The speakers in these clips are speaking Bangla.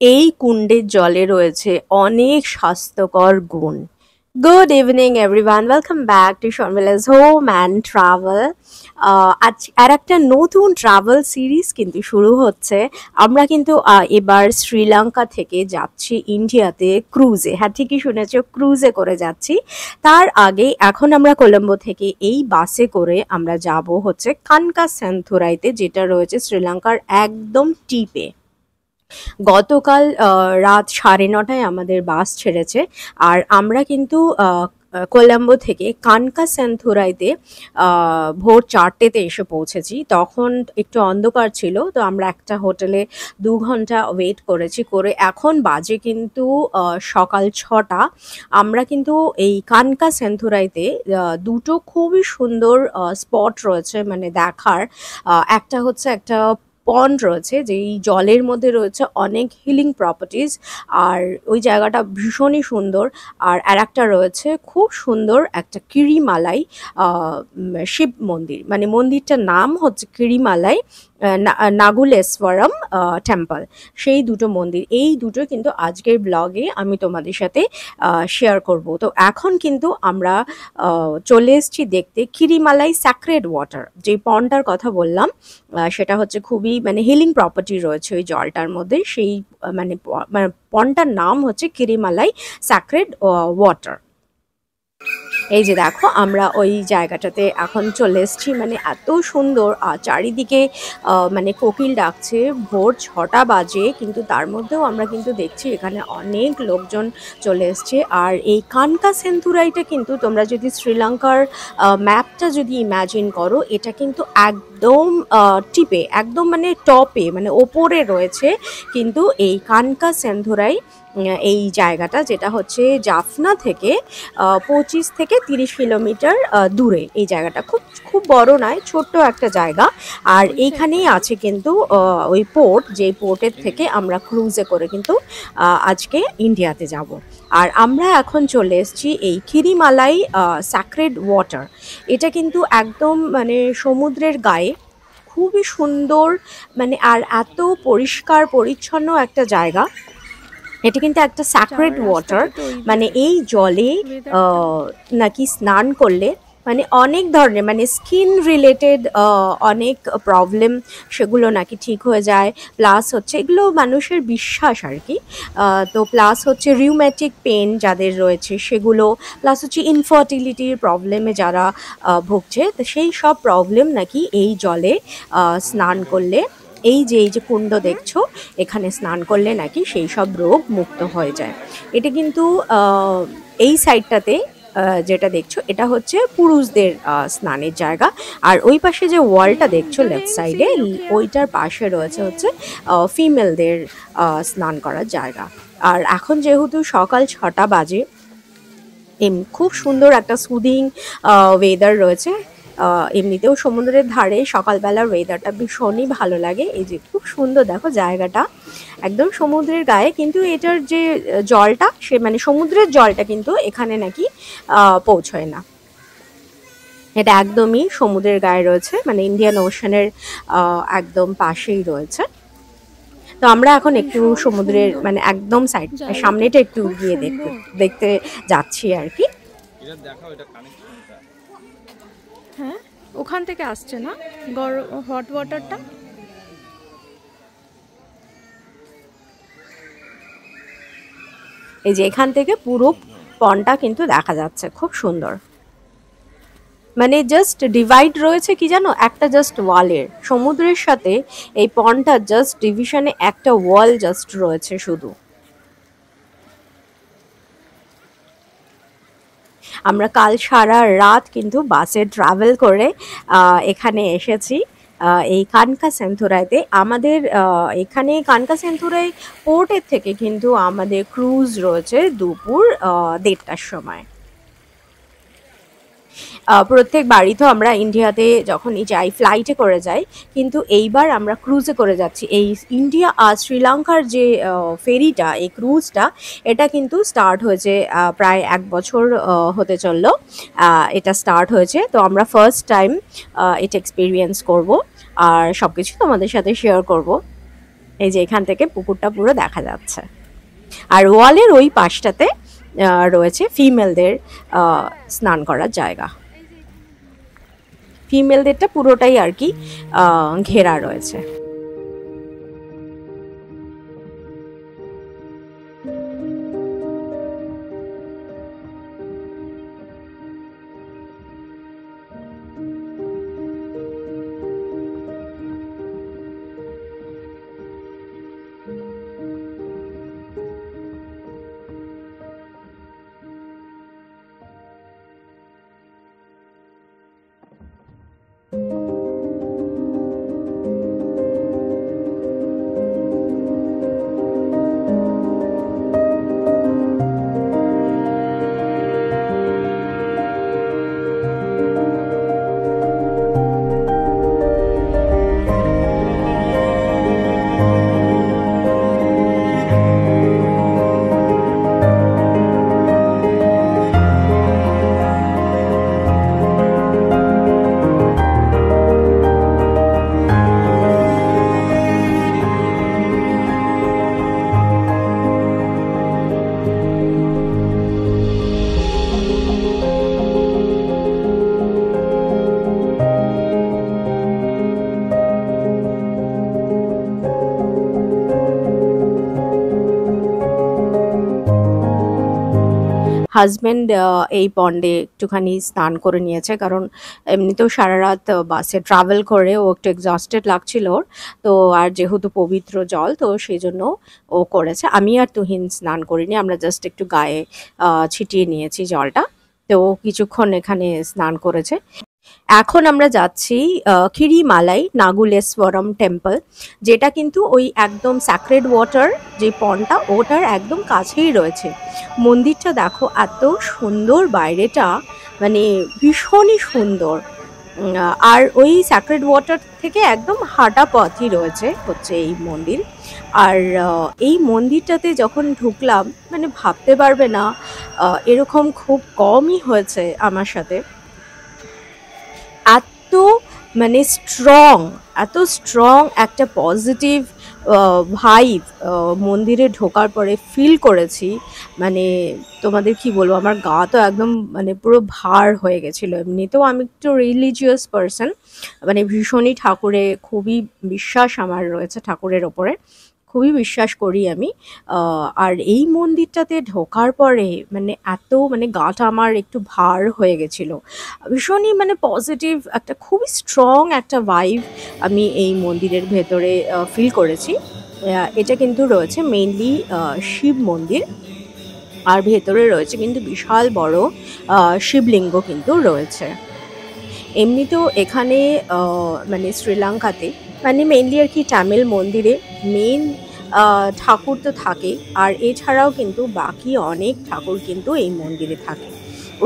এই কুণ্ডের জলে রয়েছে অনেক স্বাস্থ্যকর গুণ। Good evening everyone, welcome back to Sharmila's home and travel. আজ আর একটা নতুন ট্রাভেল সিরিজ কিন্তু শুরু হচ্ছে। আমরা কিন্তু এবার শ্রীলঙ্কা থেকে যাচ্ছি ইন্ডিয়াতে ক্রুজে। হ্যাঁ, ঠিকই শুনেছ, ক্রুজে করে যাচ্ছি। তার আগে এখন আমরা কলম্বো থেকে এই বাসে করে আমরা যাব হচ্ছে কানকাসেন্থুরাইতে, যেটা রয়েছে শ্রীলঙ্কার একদম টিপে। গতকাল রাত 9:30টায় আমাদের বাস ছেড়েছে। আর আমরা কিন্তু কলম্বো থেকে কানকাসেন্থুরাইতে ভোর 4টেতে এসে পৌঁছেছি। তখন একটু অন্ধকার ছিল, তো আমরা একটা হোটেলে 2 ঘন্টা ওয়েট করেছি। করে এখন বাজে কিন্তু সকাল 6টা। আমরা কিন্তু এই কানকাসেন্থুরাইতে দুটো খুবই সুন্দর স্পট রয়েছে মানে দেখার। একটা হচ্ছে একটা পন্ড রয়েছে, যেই জলের মধ্যে রয়েছে অনেক হিলিং প্রপার্টিজ, আর ওই জায়গাটা ভীষণই সুন্দর। আর আরেকটা রয়েছে খুব সুন্দর একটা কিরিমালাই শিব মন্দির, মানে মন্দিরটার নাম হচ্ছে কিরিমালাই নাগুলেশ্বরম টেম্পল। সেই দুটো মন্দির, এই দুটো কিন্তু আজকের ব্লগে আমি তোমাদের সাথে শেয়ার করব। তো এখন কিন্তু আমরা চলে এসেছি দেখতে কিরিমালাই স্যাক্রেড ওয়াটার, যে পন্ডটার কথা বললাম। সেটা হচ্ছে খুবই মানে হিলিং প্রপার্টি রয়েছে ওই জলটার মধ্যে। সেই মানে পন্ডটার নাম হচ্ছে কিরিমালাই স্যাক্রেড ওয়াটার। এই যে দেখো, আমরা ওই জায়গাটাতে এখন চলে এসেছি। মানে এত সুন্দর, চারিদিকে মানে কোকিল ডাকছে। ভোর 6টা বাজে, কিন্তু তার মধ্যেও আমরা কিন্তু দেখছি এখানে অনেক লোকজন চলে এসছে। আর এই কানকাসেন্থুরাইটা কিন্তু তোমরা যদি শ্রীলঙ্কার ম্যাপটা যদি ইম্যাজিন করো, এটা কিন্তু একদম টিপে, একদম মানে টপে, মানে ওপরে রয়েছে কিন্তু এই কানকাসেন্থুরাই। এই জায়গাটা যেটা হচ্ছে জাফনা থেকে 25 থেকে 30 কিলোমিটার দূরে। এই জায়গাটা খুব খুব বড় নয়, ছোট্ট একটা জায়গা। আর এইখানেই আছে কিন্তু ওই পোর্ট, যে পোর্টের থেকে আমরা ক্রুজে করে কিন্তু আজকে ইন্ডিয়াতে যাব। আর আমরা এখন চলে এসেছি এই কিরিমালাই স্যাক্রেড ওয়াটার। এটা কিন্তু একদম মানে সমুদ্রের গায়ে, খুবই সুন্দর মানে, আর এত পরিষ্কার পরিচ্ছন্ন একটা জায়গা। এটা কিন্তু একটা স্যাক্রেড ওয়াটার, মানে এই জলে নাকি স্নান করলে মানে অনেক ধরনের মানে স্কিন রিলেটেড অনেক প্রবলেম সেগুলো নাকি ঠিক হয়ে যায়। প্লাস হচ্ছে এগুলো মানুষের বিশ্বাস আর কি। তো প্লাস হচ্ছে রিউম্যাটিক পেন যাদের রয়েছে সেগুলো, প্লাস হচ্ছে ইনফার্টিলিটির প্রবলেমে যারা ভুগছে, তো সেই সব প্রবলেম নাকি এই জলে স্নান করলে, এই যে কুণ্ড দেখছো, এখানে স্নান করলে নাকি সেই সব রোগ মুক্ত হয়ে যায়। এটা কিন্তু এই সাইডটাতে যেটা দেখছো, এটা হচ্ছে পুরুষদের স্নানের জায়গা। আর ওই পাশে যে ওয়ালটা দেখছো লেফট সাইডে, ওইটার পাশে রয়েছে হচ্ছে ফিমেলদের স্নান করার জায়গা। আর এখন যেহেতু সকাল 6টা বাজে, খুব সুন্দর একটা সুদিং ওয়েদার রয়েছে। এমনিতেও সমুদ্রের ধারে সকালবেলার ওয়েদারটা ভীষণই ভালো লাগে। এই যে খুব সুন্দর দেখো জায়গাটা, একদম সমুদ্রের গায়ে, কিন্তু এটার যে জলটা, সে মানে সমুদ্রের জলটা কিন্তু এখানে নাকি পৌঁছয় না। এটা একদমই সমুদ্রের গায়ে রয়েছে, মানে ইন্ডিয়ান ওশানের একদম পাশেই রয়েছে। তো আমরা এখন একটু সমুদ্রের মানে একদম সামনেটা একটু গিয়ে দেখতে যাচ্ছি আর কি। হ্যাঁ, ওখান থেকে আসছে না হট ওয়াটারটা। এই যে এখান থেকে পুরো পন্ডটা কিন্তু দেখা যাচ্ছে, খুব সুন্দর। মানে জাস্ট ডিভাইড রয়েছে কি জানো, একটা জাস্ট ওয়ালের, সমুদ্রের সাথে এই পন্ডটা জাস্ট ডিভিশনে একটা ওয়াল জাস্ট রয়েছে শুধু। আমরা কাল সারা রাত কিন্তু বাসে ট্রাভেল করে এখানে এসেছি এই কানকাসেন্থুরাইতে। আমাদের এখানে কানকাসেন্থুরাই পোর্টের থেকে কিন্তু আমাদের ক্রুজ রয়েছে দুপুর 1:30টার সময়। প্রত্যেক বাড়ি তো আমরা ইন্ডিয়াতে যখনই যাই ফ্লাইটে করে যাই, কিন্তু এইবার আমরা ক্রুজে করে যাচ্ছি। এই ইন্ডিয়া আর শ্রীলঙ্কার যে ফেরিটা, এই ক্রুজটা, এটা কিন্তু স্টার্ট হয়েছে প্রায় 1 বছর হতে চললো। এটা স্টার্ট হয়েছে, তো আমরা ফার্স্ট টাইম এটা এক্সপিরিয়েন্স করব আর সব কিছু তোমাদের সাথে শেয়ার করব। এই যে এখান থেকে পুকুরটা পুরো দেখা যাচ্ছে। আর ওয়ালের ওই পাশটাতে রয়েছে ফিমেলদের স্নান করার জায়গা। ফিমেলদেরটা পুরোটাই আর কি ঘেরা রয়েছে। হাজব্যান্ড এই পন্ডে একটুখানি স্নান করে নিয়েছে, কারণ এমনিতেও সারা রাত বাসে ট্রাভেল করে ও একটু এক্সস্টেড লাগছিল ওর, তো আর যেহেতু পবিত্র জল তো সেই জন্য ও করেছে। আমি আর তুহিন স্নান করিনি, আমরা জাস্ট একটু গায়ে ছিটিয়ে নিয়েছি জলটা, তো ও কিছুক্ষণ এখানে স্নান করেছে। এখন আমরা যাচ্ছি খিরিমালাই নাগুলেশ্বরম টেম্পল, যেটা কিন্তু ওই একদম স্যাক্রেড ওয়াটার যে পন্ডটা ওটার একদম কাছেই রয়েছে। মন্দিরটা দেখো এত সুন্দর, বাইরেটা মানে ভীষণই সুন্দর। আর ওই স্যাক্রেড ওয়াটার থেকে একদম হাঁটা পথই রয়েছে হচ্ছে এই মন্দির। আর এই মন্দিরটাতে যখন ঢুকলাম মানে ভাবতে পারবে না এরকম খুব কমই হয়েছে আমার সাথে। এত মানে এত স্ট্রং একটা পজিটিভ ভাইব মন্দিরে ঢোকার পরে ফিল করেছি, মানে তোমাদের কি বলবো, আমার গা তো একদম মানে পুরো ভার হয়ে গেছিলো। এমনিতেও আমি একটু রিলিজিয়াস পারসন, মানে ভীষণই ঠাকুরে খুবই বিশ্বাস আমার রয়েছে, ঠাকুরের ওপরে খুবই বিশ্বাস করি আমি। আর এই মন্দিরটাতে ঢোকার পরে মানে এত মানে গাটা আমার একটু ভার হয়ে গেছিলো, ভীষণই মানে পজিটিভ একটা খুবই স্ট্রং একটা ভাইব আমি এই মন্দিরের ভেতরে ফিল করেছি। এটা কিন্তু রয়েছে মেইনলি শিব মন্দির, আর ভেতরে রয়েছে কিন্তু বিশাল বড় শিবলিঙ্গ কিন্তু রয়েছে। এমনিতেও এখানে মানে শ্রীলঙ্কাতে মানে মেইনলি আর কি তামিল মন্দিরে মেইন ঠাকুর তো থাকে, আর এছাড়াও কিন্তু বাকি অনেক ঠাকুর কিন্তু এই মন্দিরে থাকে।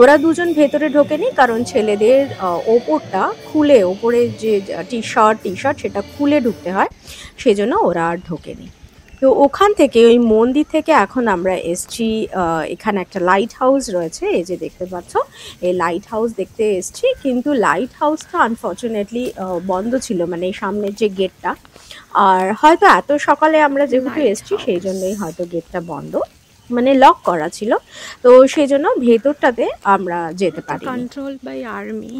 ওরা দুজন ভেতরে ঢোকেনি, কারণ ছেলেদের ওপরটা খুলে, ওপরে যে টি শার্ট সেটা খুলে ঢুকতে হয়, সেজন্য ওরা আর ঢোকেনি। তো ওখান থেকে ওই মন্দির থেকে এখন আমরা এসছি, এখানে একটা লাইট হাউস রয়েছে, এই যে দেখতে পাচ্ছ এই লাইট হাউস দেখতে এসছি। কিন্তু লাইট হাউসটা আনফর্চুনেটলি বন্ধ ছিল, মানে এই সামনের যে গেটটা, আর হয়তো এত সকালে আমরা যেহেতু এসছি সেই জন্যই হয়তো গেটটা বন্ধ, মানে লক করা ছিল, তো সেই জন্য ভেতরটাতে আমরা যেতে পারি। Control by army.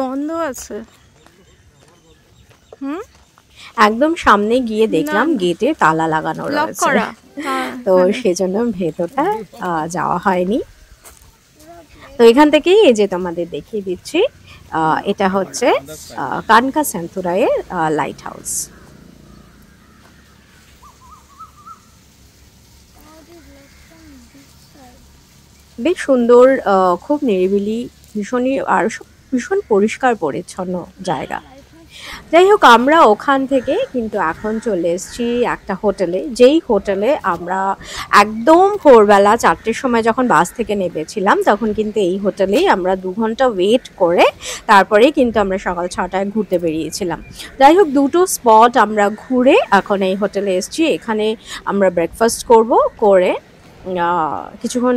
বন্ধ আছে। একদম সামনে গিয়ে দেখলাম গেটে তালা লাগানো রয়েছে, তো সেজন্য ভেতরটা যাওয়া হয়নি। তো এখান থেকেই এই যে তোমাদের দেখিয়ে দিচ্ছি, এটা হচ্ছে কানকাসেন্থুরাইয়ের লাইট হাউস। বেশ সুন্দর, খুব নিরিবিলি, ভীষণই আর ভীষণ পরিষ্কার পরিচ্ছন্ন জায়গা। যাই হোক, আমরা ওখান থেকে কিন্তু এখন চলে এসেছি একটা হোটেলে, যেই হোটেলে আমরা একদম ভোরবেলা 4টের সময় যখন বাস থেকে নেমেছিলাম, তখন কিন্তু এই হোটেলেই আমরা 2 ঘন্টা ওয়েট করে তারপরেই কিন্তু আমরা সকাল 6টায় ঘুরতে বেরিয়েছিলাম। যাই হোক, 2টো স্পট আমরা ঘুরে এখন এই হোটেলে এসেছি। এখানে আমরা ব্রেকফাস্ট করে কিছুক্ষণ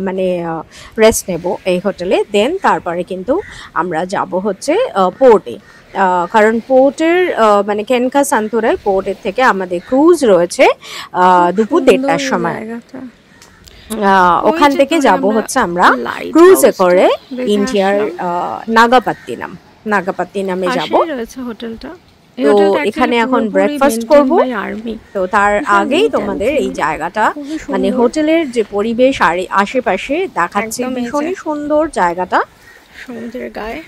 মানে রেস্ট নেব এই হোটেলে, দেন তারপরে কিন্তু আমরা যাব হচ্ছে পোর্টে। কারণ পোর্টের মানে কেনকা সান্তুরাই পোর্টের থেকে আমাদের ক্রুজ রয়েছে দুপুর 1:30টার সময়। ওখান থেকে যাব হচ্ছে আমরা ক্রুজে করে ইন্ডিয়ার নাগাপাত্তিনামে যাব। হোটেলটা তো এখানে এখন ব্রেকফাস্ট করব। তো তার আগেই তোমাদের এই জায়গাটা মানে হোটেলের যে পরিবেশ আর আশেপাশে দেখাচ্ছে, ভীষণই সুন্দর জায়গাটা সমুদ্রের গায়ে।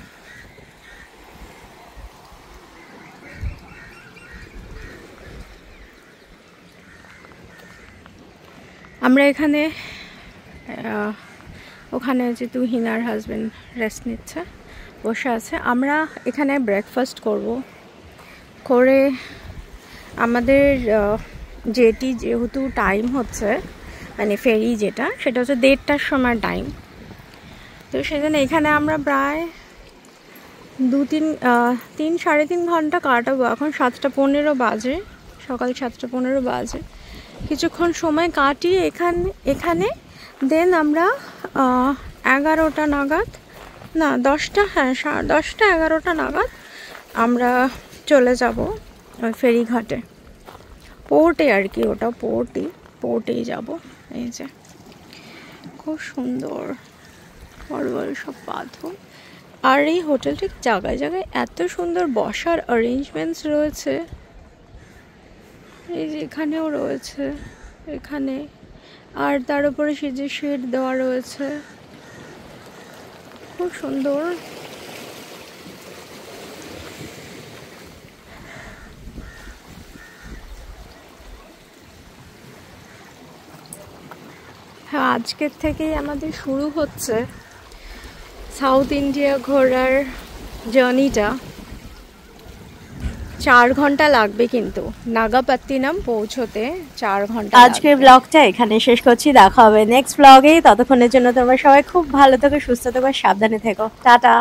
আমরা এখানে ওখানে যে তুহিনার হাজবেন্ড রেস্ট নিচ্ছে, বসে আছে। আমরা এখানে ব্রেকফাস্ট করব, করে আমাদের যেহেতু টাইম হচ্ছে মানে ফেরি যেটা, সেটা হচ্ছে 1:30টার সময় টাইম। তো সেজন্য এখানে আমরা প্রায় 3-3.5 ঘন্টা কাটাবো। এখন 7:15 বাজে, সকাল 7:15 বাজে। কিছুক্ষণ সময় কাটিয়ে এখানে দেন আমরা 11টা নাগাদ, না 10টা, হ্যাঁ 10টা 11টা নাগাদ আমরা চলে যাব ওই ফেরিঘাটে, পোর্টে আর কি, ওটা পোর্টেই যাব। এই যে খুব সুন্দর বড় বড় সব পাথর। আর এই হোটেলটি জায়গায় জায়গায় এত সুন্দর বসার অ্যারেঞ্জমেন্টস রয়েছে। এই যে এখানেও রয়েছে, এখানে, আর তার উপরে সে যে শেড দেওয়া রয়েছে, খুব সুন্দর। হ্যাঁ, আজকের থেকেই আমাদের শুরু হচ্ছে সাউথ ইন্ডিয়া ঘোরার জার্নিটা। 4 ঘন্টা লাগবে কিন্তু নাগাপাত্তিনাম পৌঁছতে 4 ঘন্টা। আজকের ব্লগটা এখানে শেষ করছি, দেখা হবে নেক্সট ব্লগে। ততক্ষণের জন্য তোমরা সবাই খুব ভালো থেকো, সুস্থ থেকো, সাবধানে থেকো। টাটা।